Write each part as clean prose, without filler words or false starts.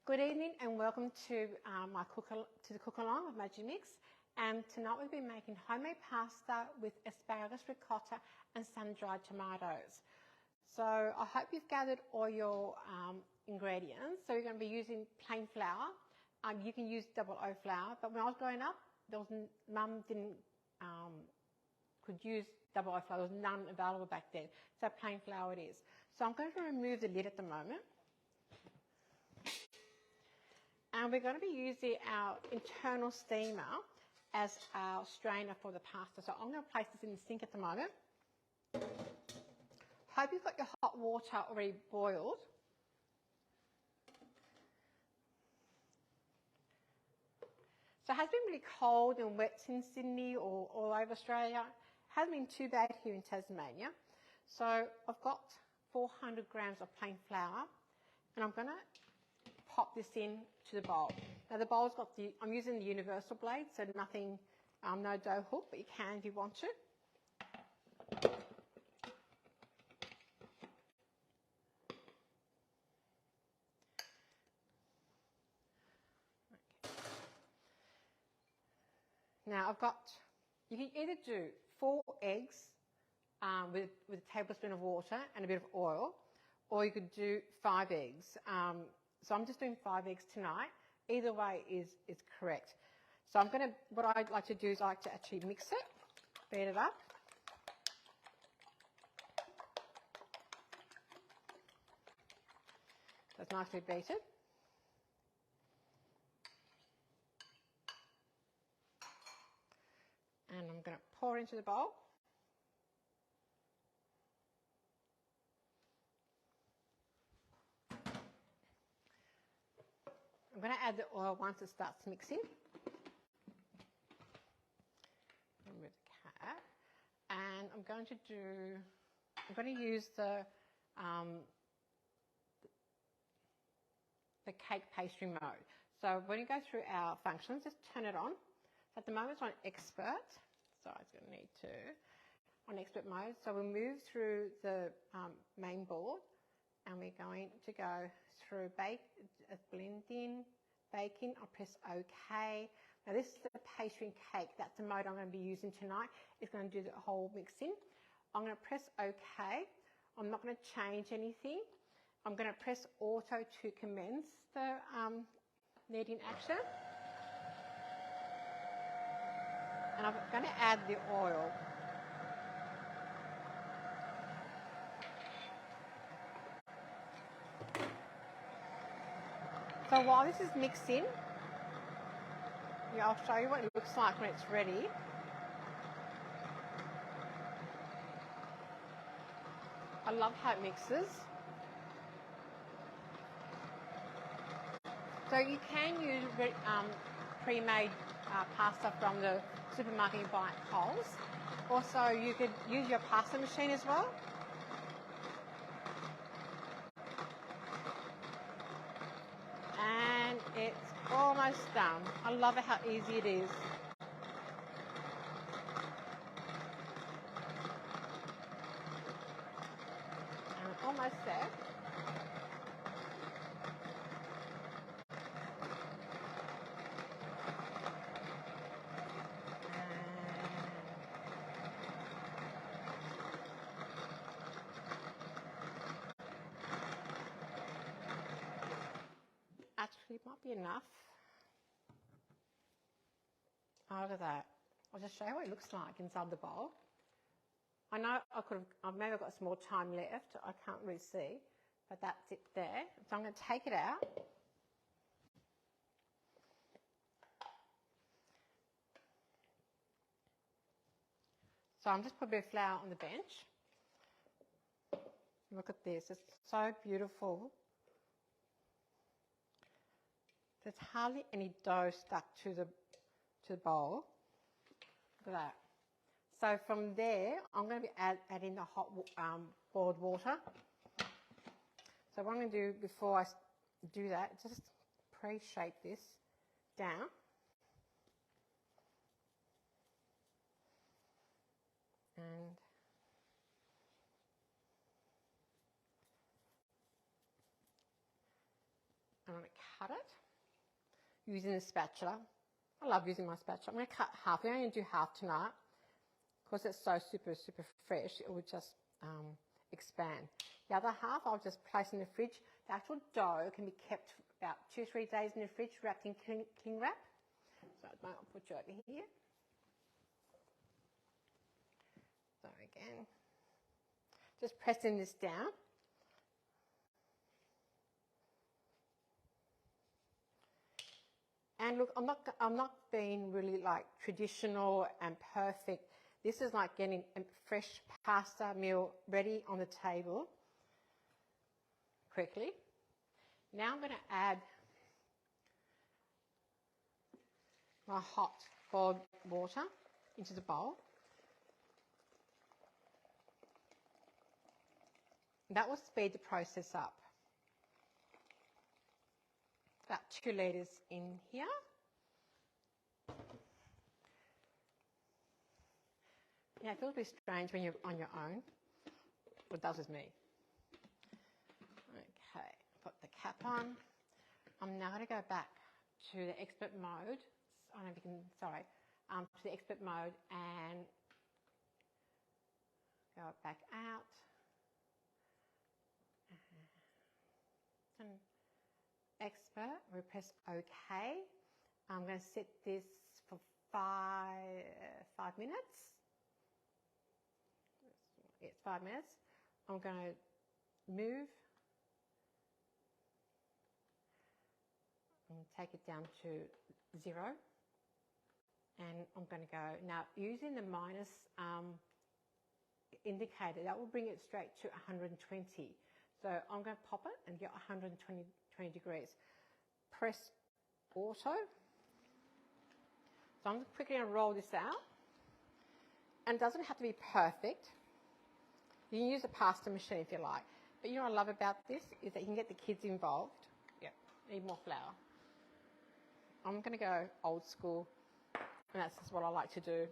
Good evening and welcome to the Cookalong of Magimix. And tonight we'll be making homemade pasta with asparagus, ricotta and sun-dried tomatoes. So I hope you've gathered all your ingredients. So you're going to be using plain flour. You can use double O flour, but when I was growing up, Mum could use double O flour. There was none available back then. So plain flour it is. So I'm going to remove the lid at the moment. And we're going to be using our internal steamer as our strainer for the pasta. So I'm going to place this in the sink at the moment. Hope you've got your hot water already boiled. So it has been really cold and wet in Sydney or all over Australia. It hasn't been too bad here in Tasmania. So I've got 400 grams of plain flour and I'm going to pop this in to the bowl. Now the bowl's got I'm using the universal blade, so nothing, no dough hook, but you can if you want to. Okay. Now you can either do 4 eggs with a tablespoon of water and a bit of oil, or you could do 5 eggs. So I'm just doing 5 eggs tonight. Either way is correct. So what I'd like to do is I like to actually mix it, beat it up. So it's nicely beaten. And I'm going to pour into the bowl. I'm going to add the oil once it starts mixing. Remove the cap. And I'm going to use the cake pastry mode. So when you go through our functions, just turn it on. So at the moment it's on expert. So it's going to need to on expert mode. So we'll move through the main board. And we're going to go through blending, baking. I'll press OK. Now this is the pastry and cake. That's the mode I'm going to be using tonight. It's going to do the whole mixing. I'm going to press OK. I'm not going to change anything. I'm going to press auto to commence the kneading action. And I'm going to add the oil. So while this is mixing, I'll show you what it looks like when it's ready. I love how it mixes. So you can use pre-made pasta from the supermarket you buy at Coles. Also, you could use your pasta machine as well. And it's almost done. I love it how easy it is. And almost there. Actually, it might be enough. Oh, look at that. I'll just show you what it looks like inside the bowl. I know I've maybe got some more time left. I can't really see, but that's it there. So I'm going to take it out. So I'm just putting a bit of flour on the bench. Look at this. It's so beautiful. There's hardly any dough stuck to the bowl. Look at that. So from there, I'm going to be adding the hot boiled water. So what I'm going to do before I do that, just pre-shake this down. And I'm going to cut it using the spatula. I love using my spatula. I'm going to cut half. We're only going to do half tonight because it's so super, super fresh. It would just expand. The other half I'll just place in the fridge. The actual dough can be kept about 2 or 3 days in the fridge wrapped in cling wrap. So I'll put you over here. So again, just pressing this down. And look, I'm not being really like traditional and perfect. This is like getting a fresh pasta meal ready on the table quickly. Now I'm going to add my hot boiled water into the bowl. That will speed the process up. About 2 litres in here. Yeah, it feels a bit strange when you're on your own. It does with me. Okay, put the cap on. I'm now going to go back to the expert mode. I don't know if you can, sorry, to the expert mode and go back out. And expert, we press OK. I'm going to set this for 5 minutes. It's 5 minutes. I'm going to move and take it down to 0. And I'm going to go, now using the minus indicator, that will bring it straight to 120. So I'm going to pop it and get 120 degrees. Press auto. So I'm quickly going to roll this out. And it doesn't have to be perfect. You can use a pasta machine if you like. But you know what I love about this is that you can get the kids involved. Yeah, need more flour. I'm going to go old school. And that's just what I like to do.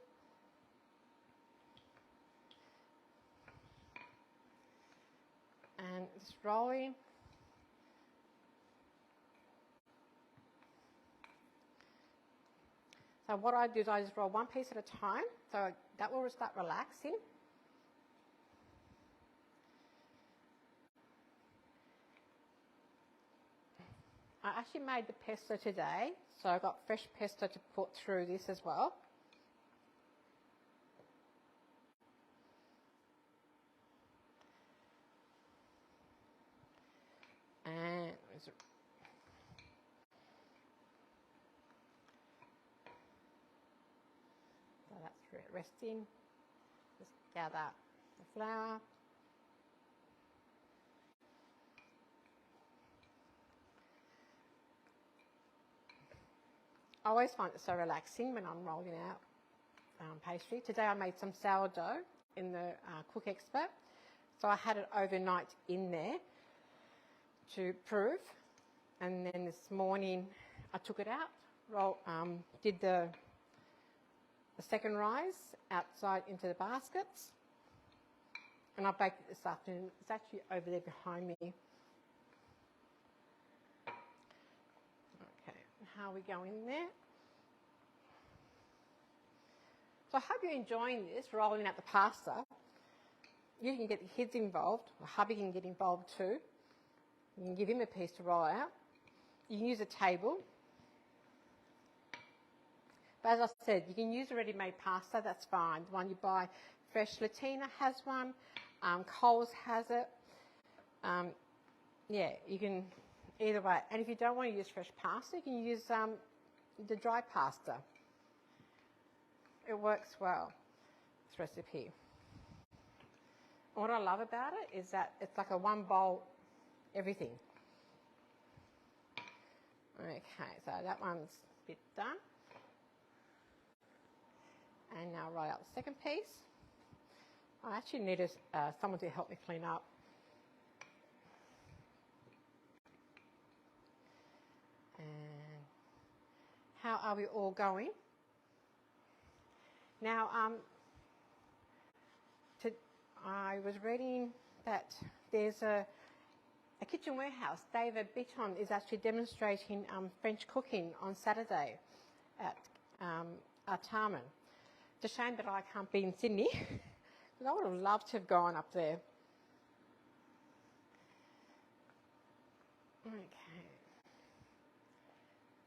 And just rolling. So what I do is I just roll one piece at a time. So that will start relaxing. I actually made the pesto today, so I got fresh pesto to put through this as well. And so that's resting. Just gather the flour. I always find it so relaxing when I'm rolling out pastry. Today I made some sourdough in the Cook Expert. So I had it overnight in there to prove. And then this morning I took it out, did the second rise outside into the baskets. And I baked it this afternoon. It's actually over there behind me. Okay, how are we going there? So I hope you're enjoying this, rolling out the pasta. You can get the kids involved, or hubby can get involved too. You can give him a piece to roll out. You can use a table. But as I said, you can use a ready-made pasta, that's fine. The one you buy fresh, Latina has one, Coles has it. Yeah, you can, either way. And if you don't want to use fresh pasta, you can use the dry pasta. It works well, this recipe. What I love about it is that it's like a one bowl everything. Okay, so that one's a bit done. And now roll out the second piece. I actually needed someone to help me clean up. And how are we all going? Now, I was reading that there's a a kitchen warehouse. David Bitton is actually demonstrating French cooking on Saturday at Artarmon. It's a shame that I can't be in Sydney, because I would have loved to have gone up there. Okay.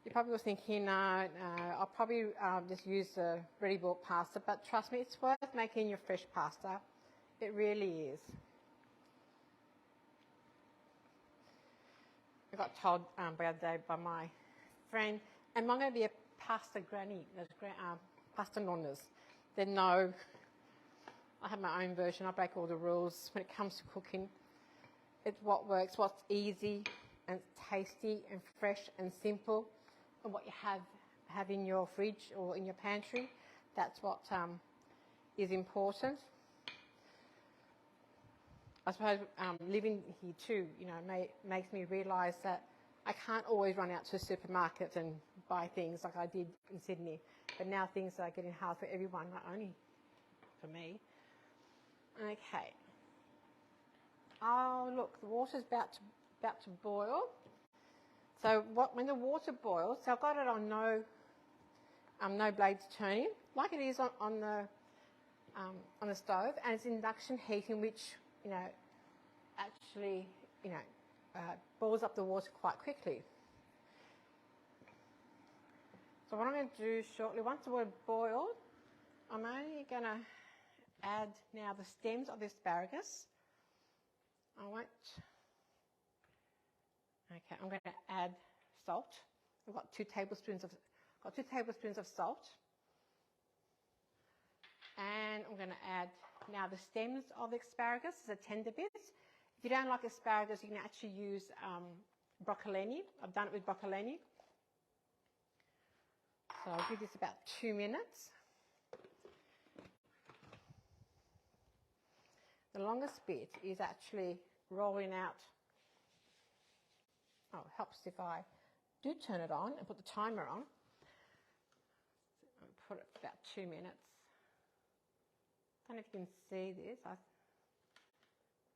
You're probably thinking, no, I'll probably just use the ready-bought pasta, but trust me, it's worth making your fresh pasta. It really is. I got told the other day by my friend, am I going to be a pasta granny, pasta nonnas? Then no, I have my own version. I break all the rules when it comes to cooking. It's what works, what's easy and tasty and fresh and simple, and what you have in your fridge or in your pantry. That's what is important. I suppose living here too, makes me realise that I can't always run out to a supermarket and buy things like I did in Sydney. But now things are getting hard for everyone, not only for me. Okay. Oh, look, the water's about to boil. So when the water boils, so I've got it on no blades turning, like it is on the stove, and it's induction heating, which actually boils up the water quite quickly. So what I'm going to do shortly, once the water boiled, I'm only going to add now the stems of the asparagus. I'm going to add salt. I've got 2 tablespoons of salt. And I'm going to add now the stems of the asparagus as a tender bit. If you don't like asparagus, you can actually use broccolini. I've done it with broccolini. So I'll give this about 2 minutes. The longest bit is actually rolling out. Oh, it helps if I do turn it on and put the timer on. I'll put it for about 2 minutes. I don't know if you can see this.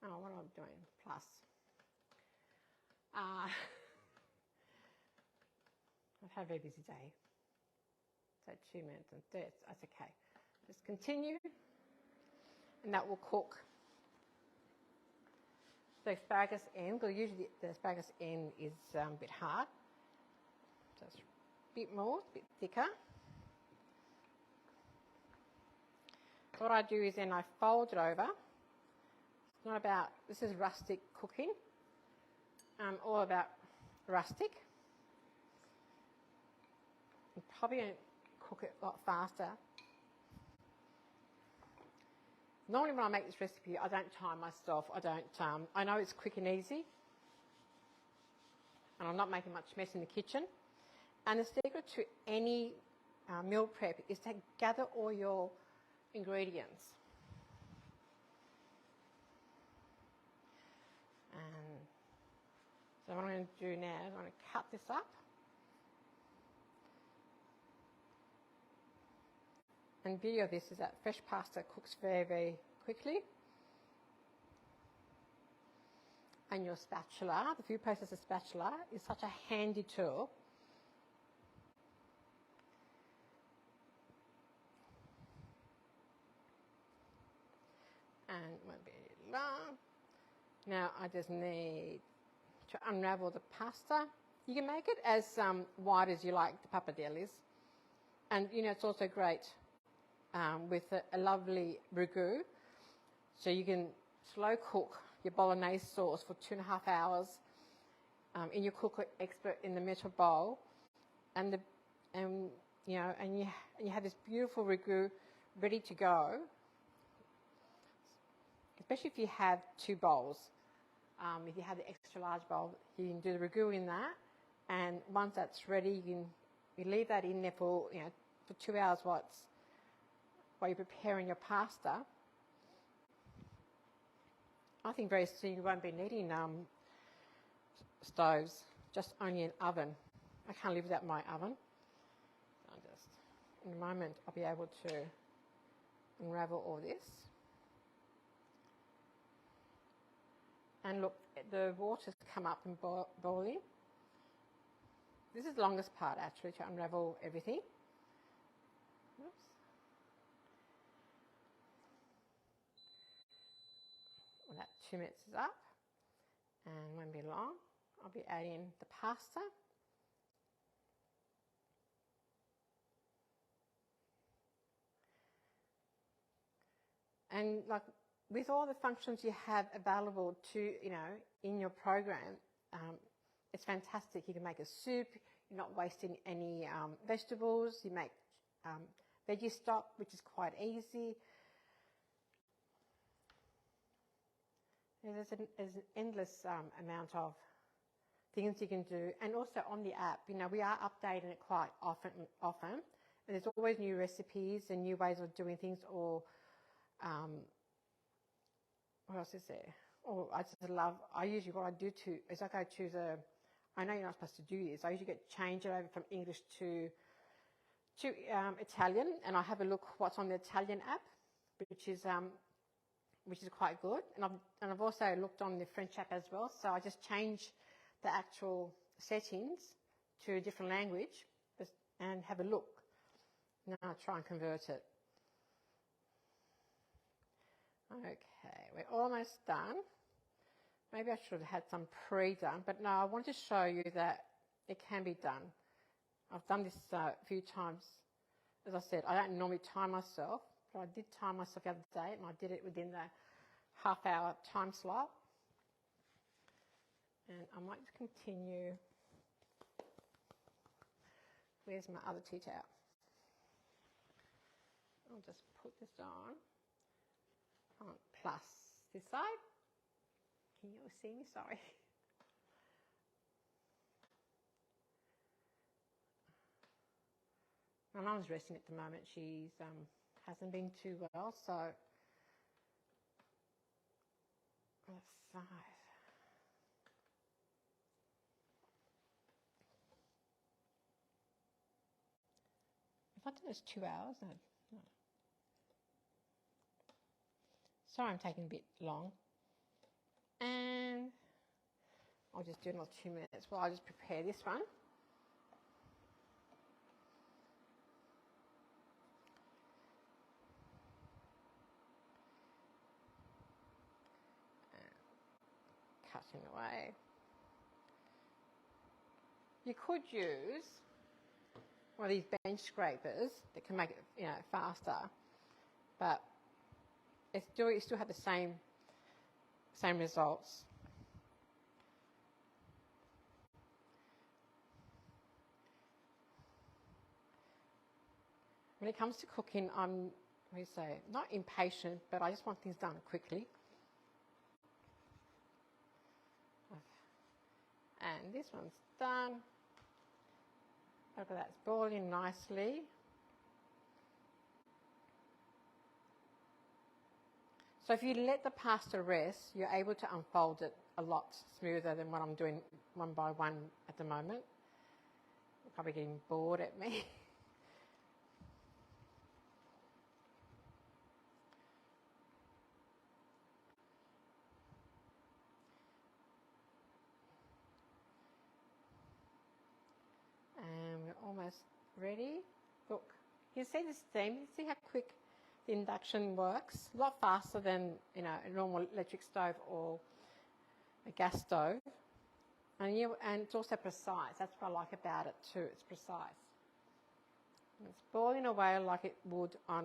Oh, what am I doing? Plus. I've had a very busy day. So 2 minutes and 30, that's okay. Just continue, and that will cook. The asparagus end, because usually the asparagus end is a bit hard. So it's a bit more, a bit thicker. So what I do is then I fold it over. It's not about, this is rustic cooking, all about rustic. I'm probably going to cook it a lot faster. Normally when I make this recipe, I don't time myself. I know it's quick and easy. And I'm not making much mess in the kitchen. And the secret to any meal prep is to gather all your ingredients. And so what I'm going to do now is I'm going to cut this up. And the beauty of this is that fresh pasta cooks very, very quickly. And your spatula, the food processor spatula, is such a handy tool. And it won't be long. Now I just need to unravel the pasta. You can make it as wide as you like, the pappardelles. And it's also great with a lovely ragu. So you can slow cook your bolognese sauce for 2.5 hours in your Cooker Expert in the metal bowl, and you have this beautiful ragu ready to go. Especially if you have 2 bowls. If you have the extra large bowl, you can do the ragu in that, and once that's ready, you leave that in there for 2 hours while you're preparing your pasta. I think very soon you won't be needing stoves, just only an oven. I can't live without my oven. In a moment, I'll be able to unravel all this. And look, the water's come up and boiling. This is the longest part actually to unravel everything. Oops. Well, that 2 minutes is up, and won't be long. I'll be adding the pasta. And like with all the functions you have available to, in your program, it's fantastic. You can make a soup. You're not wasting any vegetables. You make veggie stock, which is quite easy. There's an endless amount of things you can do. And also on the app, we are updating it quite often. And there's always new recipes and new ways of doing things, or what else is there? Oh, I usually, what I do too is I go to I know you're not supposed to do this, I usually change it over from English to Italian, and I have a look what's on the Italian app, which is quite good. And I've also looked on the French app as well, so I just change the actual settings to a different language and have a look. Now I'll try and convert it. Okay, we're almost done. Maybe I should have had some pre-done, but no, I want to show you that it can be done. I've done this a few times. As I said, I don't normally time myself, but I did time myself the other day, and I did it within the half-hour time slot. And I might continue. Where's my other tea towel? I'll just put this on plus this side. Can you all see me? Sorry. My mum's resting at the moment. She's hasn't been too well, so that's 5. If I did this 2 hours, no. Sorry, I'm taking a bit long. And I'll just do another 2 minutes while I just prepare this one. And cutting away. You could use one of these bench scrapers that can make it, faster, but you still have the same results. When it comes to cooking, I'm, not impatient, but I just want things done quickly. And this one's done. Look at that, it's boiling nicely. So if you let the pasta rest, you're able to unfold it a lot smoother than what I'm doing one by one at the moment. You're probably getting bored at me. And we're almost ready. Look, you see the steam, you see how quick the induction works, a lot faster than a normal electric stove or a gas stove, and it's also precise. That's what I like about it too. It's precise. And it's boiling away like it would on.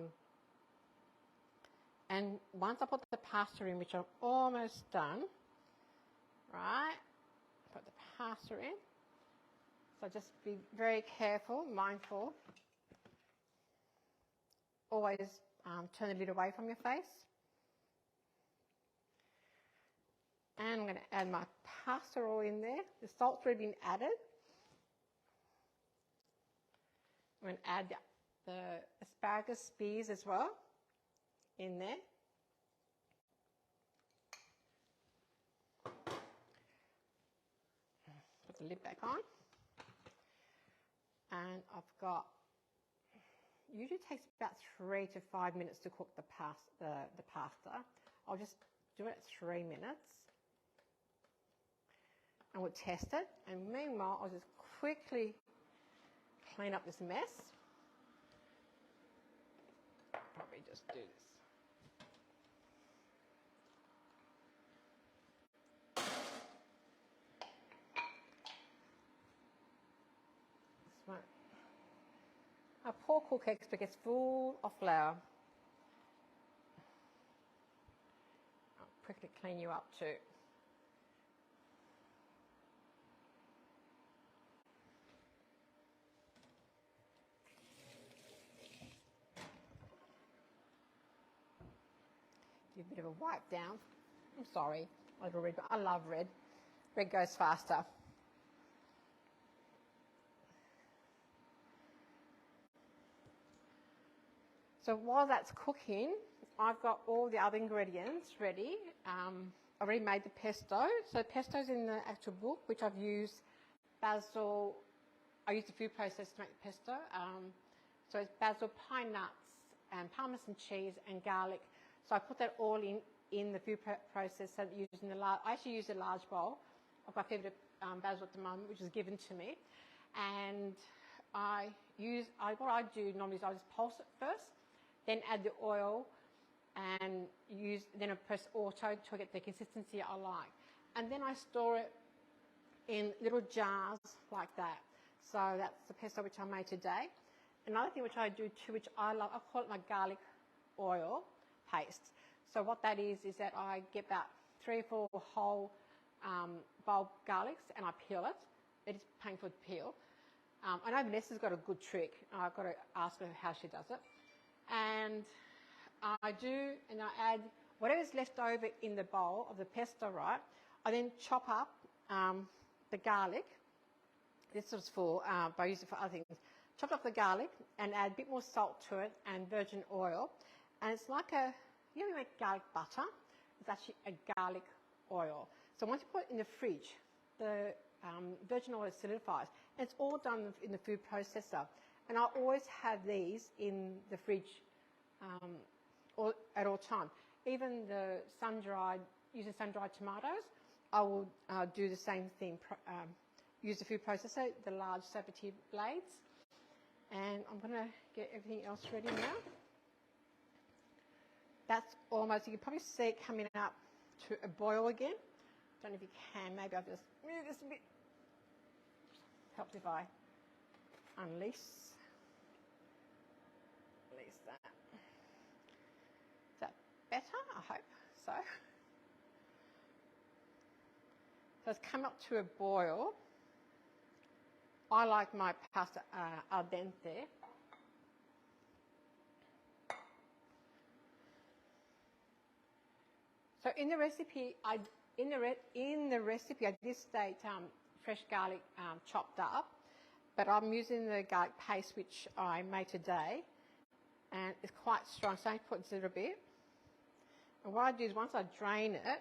And once I put the pasta in, which I'm almost done, right? Put the pasta in. So just be very careful, mindful. Always turn the lid away from your face. And I'm going to add my pasta all in there. The salt's already been added. I'm going to add the asparagus spears as well in there. Put the lid back on. And I've got, usually takes about 3 to 5 minutes to cook the pasta. I'll just do it at 3 minutes. and we'll test it. And meanwhile, I'll just quickly clean up this mess. Probably just do this. Our poor cook expert gets full of flour. I'll quickly clean you up too. Do a bit of a wipe down. I'm sorry, a little red, but I love red. Red goes faster. So while that's cooking, I've got all the other ingredients ready. I already made the pesto. So pesto's in the actual book, which I've used basil. I used the food process to make the pesto. So it's basil, pine nuts, and parmesan cheese and garlic. So I put that all in the food process. So using I actually use a large bowl. I've got a fair bit of basil at the moment, which is given to me. And what I do normally is I just pulse it first, then add the oil, and then I press auto to get the consistency I like. And then I store it in little jars like that. So that's the pesto which I made today. Another thing which I do too, which I love, I call it my garlic oil paste. So what that is that I get about 3 or 4 whole bulb garlics and I peel it. It is painful to peel. I know Vanessa's got a good trick. I've got to ask her how she does it. And I add whatever's left over in the bowl of the pesto, right? I then chop up the garlic. This was but I use it for other things. Chop up the garlic and add a bit more salt to it and virgin oil. And it's like you make garlic butter. It's actually a garlic oil. So once you put it in the fridge, the virgin oil solidifies. And it's all done in the food processor. And I always have these in the fridge at all times. Even the using sun-dried tomatoes, I will do the same thing. Use the food processor, the large Sabatier blades. And I'm going to get everything else ready now. That's almost, you can probably see it coming up to a boil again. Don't know if you can, maybe I'll just move this a bit. Helps if I unleash that. Is that better? I hope so. So it's come up to a boil. I like my pasta al dente. So in the recipe, I did state fresh garlic chopped up, but I'm using the garlic paste which I made today, and it's quite strong, so I put a little bit. And what I do is once I drain it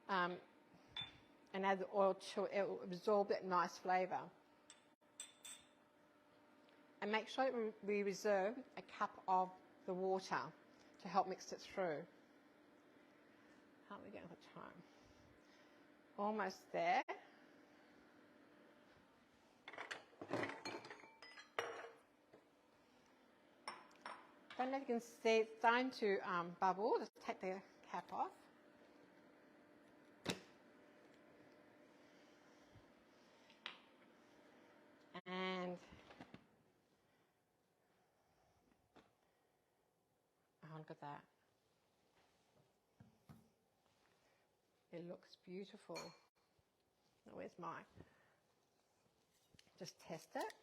and add the oil to it, it will absorb that nice flavour. And make sure that we reserve a cup of the water to help mix it through. How are we going for time? Almost there. Don't know if you can see it's starting to bubble. Just take the cap off. And look at that. It looks beautiful. Now, where's mine? Just test it.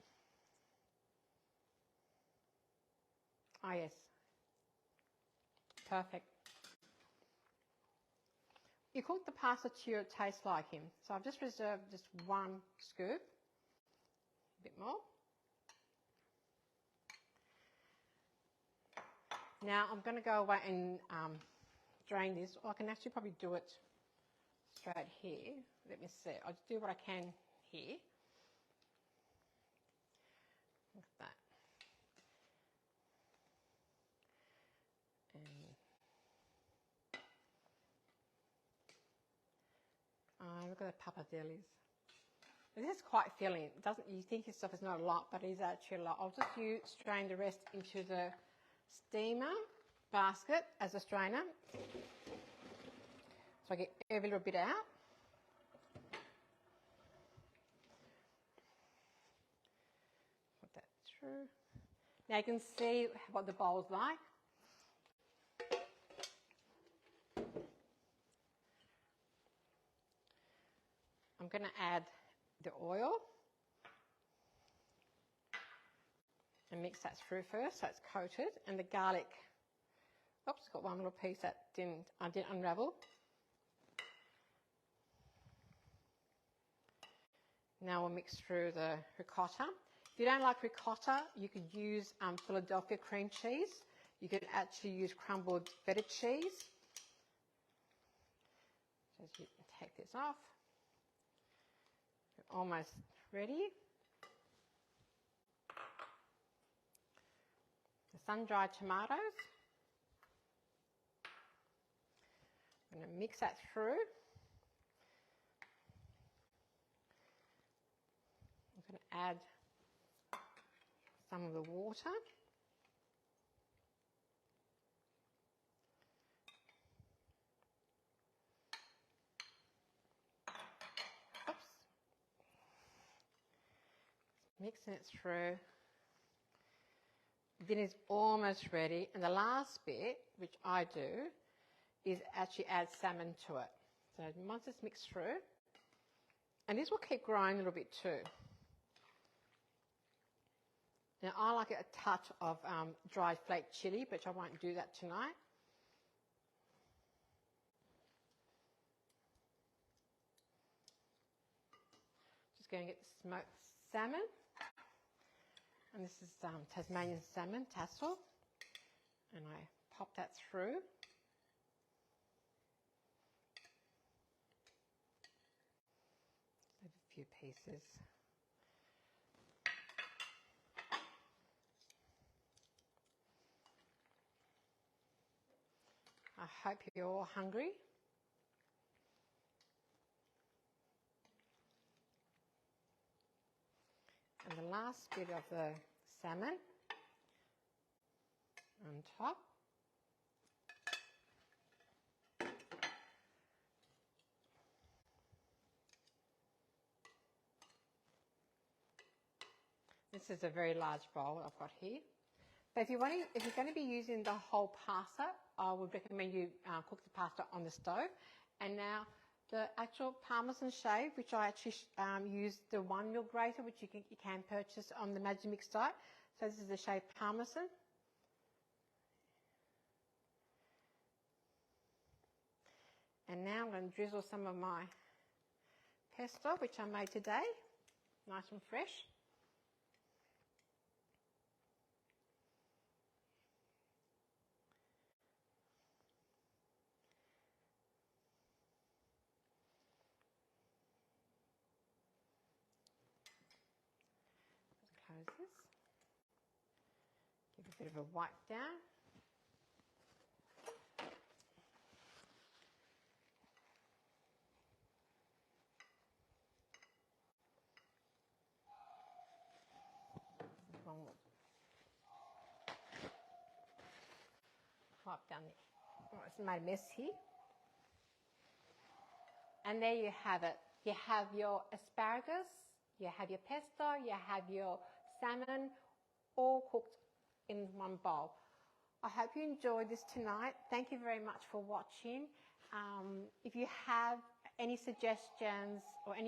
Oh, yes. Perfect. You cook the pasta to your taste liking. So I've just reserved just 1 scoop. A bit more. Now I'm going to go away and drain this. Or I can actually probably do it straight here. Let me see. I'll just do what I can here. Look at that. And look at the pappardelles. This is quite filling. It doesn't, you think yourself it's not a lot, but it is actually a lot. I'll just strain the rest into the steamer basket as a strainer. So I get every little bit out. Put that through. Now you can see what the bowl's like. I'm going to add the oil and mix that through first so it's coated, and the garlic. Oops, got one little piece that I didn't unravel. Now we'll mix through the ricotta. If you don't like ricotta, you could use Philadelphia cream cheese. You could actually use crumbled feta cheese. So you take this off. We're almost ready. The sun-dried tomatoes. I'm going to mix that through. I'm going to add some of the water. Oops. Mixing it through. Then it's almost ready. And the last bit, which I do, is actually add salmon to it. So once it's mixed through, and this will keep growing a little bit too. Now I like a touch of dried flake chili, but I won't do that tonight. Just going to get the smoked salmon. And this is Tasmanian salmon, tassel. And I pop that through. Save a few pieces. I hope you're all hungry. And the last bit of the salmon on top. This is a very large bowl I've got here. But if you're going to be using the whole pasta, I would recommend you cook the pasta on the stove. And now the actual Parmesan shave, which I actually use the 1 mil grater, which you can purchase on the Magimix site. So this is the shaved Parmesan. And now I'm going to drizzle some of my pesto, which I made today, nice and fresh. Close this. Give a bit of a wipe down. Wipe down the, it's made a mess here. And there you have it. You have your asparagus, you have your pesto, you have your salmon, all cooked in one bowl. I hope you enjoyed this tonight. Thank you very much for watching. If you have any suggestions or any